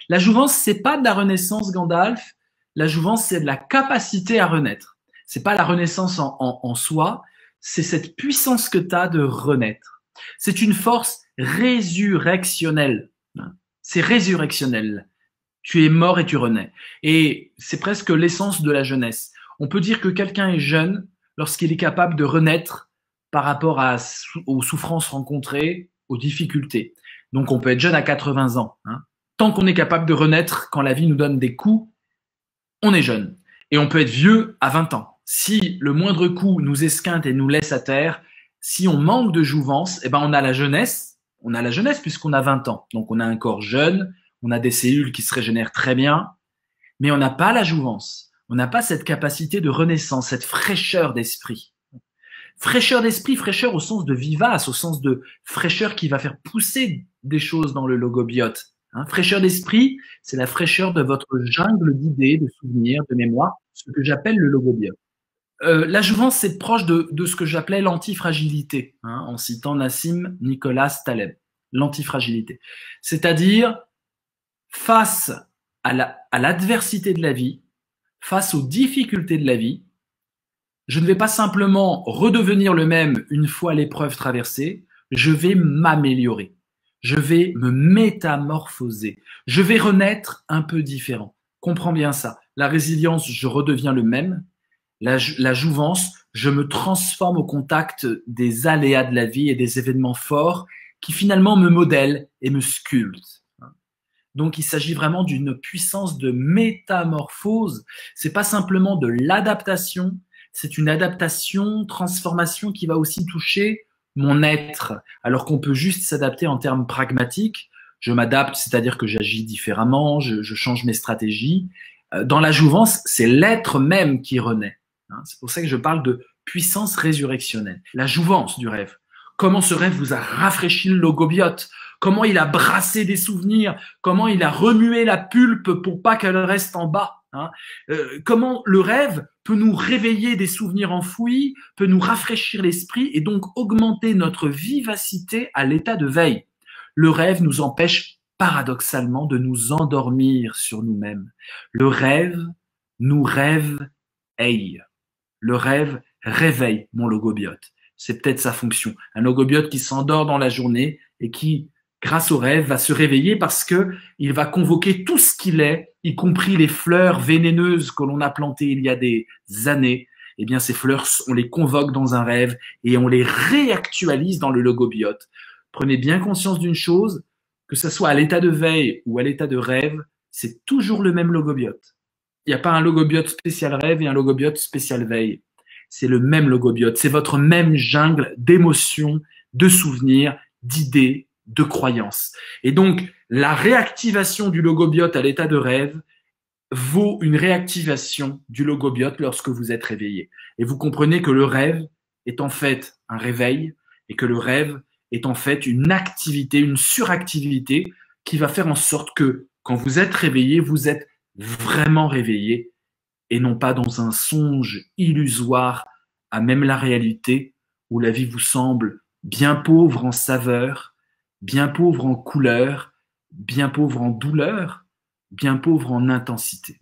La jouvence, c'est pas de la renaissance, Gandalf. La jouvence, c'est de la capacité à renaître. C'est pas la renaissance en soi, c'est cette puissance que tu as de renaître. C'est une force résurrectionnelle. C'est résurrectionnel. Tu es mort et tu renais. Et c'est presque l'essence de la jeunesse. On peut dire que quelqu'un est jeune lorsqu'il est capable de renaître par rapport aux souffrances rencontrées, aux difficultés. Donc on peut être jeune à 80 ans. Tant qu'on est capable de renaître quand la vie nous donne des coups, on est jeune. Et on peut être vieux à 20 ans. Si le moindre coup nous esquinte et nous laisse à terre, si on manque de jouvence, eh ben on a la jeunesse. On a la jeunesse puisqu'on a 20 ans. Donc on a un corps jeune, on a des cellules qui se régénèrent très bien, mais on n'a pas la jouvence. On n'a pas cette capacité de renaissance, cette fraîcheur d'esprit. Fraîcheur d'esprit, fraîcheur au sens de vivace, au sens de fraîcheur qui va faire pousser des choses dans le logobiote. Fraîcheur d'esprit, c'est la fraîcheur de votre jungle d'idées, de souvenirs, de mémoire, ce que j'appelle le logobiote. La jouvence, c'est proche de ce que j'appelais l'antifragilité, en citant Nassim Nicolas Taleb. L'antifragilité. C'est-à-dire, face à l'adversité de la vie, face aux difficultés de la vie, je ne vais pas simplement redevenir le même une fois l'épreuve traversée, je vais m'améliorer, je vais me métamorphoser, je vais renaître un peu différent. Comprends bien ça. La résilience, je redeviens le même. La jouvence, je me transforme au contact des aléas de la vie et des événements forts qui finalement me modèlent et me sculptent. Donc, il s'agit vraiment d'une puissance de métamorphose. C'est pas simplement de l'adaptation, c'est une adaptation, transformation qui va aussi toucher mon être. Alors qu'on peut juste s'adapter en termes pragmatiques. Je m'adapte, c'est-à-dire que j'agis différemment, je change mes stratégies. Dans la jouvence, c'est l'être même qui renaît. C'est pour ça que je parle de puissance résurrectionnelle. La jouvence du rêve. Comment ce rêve vous a rafraîchi le logobiote? Comment il a brassé des souvenirs? Comment il a remué la pulpe pour pas qu'elle reste en bas? Comment le rêve peut nous réveiller des souvenirs enfouis, peut nous rafraîchir l'esprit et donc augmenter notre vivacité à l'état de veille. Le rêve nous empêche paradoxalement de nous endormir sur nous-mêmes. Le rêve nous réveille. Le rêve réveille mon logobiote. C'est peut-être sa fonction. Un logobiote qui s'endort dans la journée et qui, grâce au rêve, va se réveiller parce que il va convoquer tout ce qu'il est, y compris les fleurs vénéneuses que l'on a plantées il y a des années. Eh bien, ces fleurs, on les convoque dans un rêve et on les réactualise dans le logobiote. Prenez bien conscience d'une chose, que ce soit à l'état de veille ou à l'état de rêve, c'est toujours le même logobiote. Il n'y a pas un logobiote spécial rêve et un logobiote spécial veille. C'est le même logobiote, c'est votre même jungle d'émotions, de souvenirs, d'idées, de croyances. Et donc, la réactivation du logobiote à l'état de rêve vaut une réactivation du logobiote lorsque vous êtes réveillé. Et vous comprenez que le rêve est en fait un réveil et que le rêve est en fait une activité, une suractivité qui va faire en sorte que quand vous êtes réveillé, vous êtes vraiment réveillé et non pas dans un songe illusoire à même la réalité où la vie vous semble bien pauvre en saveur, bien pauvre en couleur, bien pauvre en douleur, bien pauvre en intensité.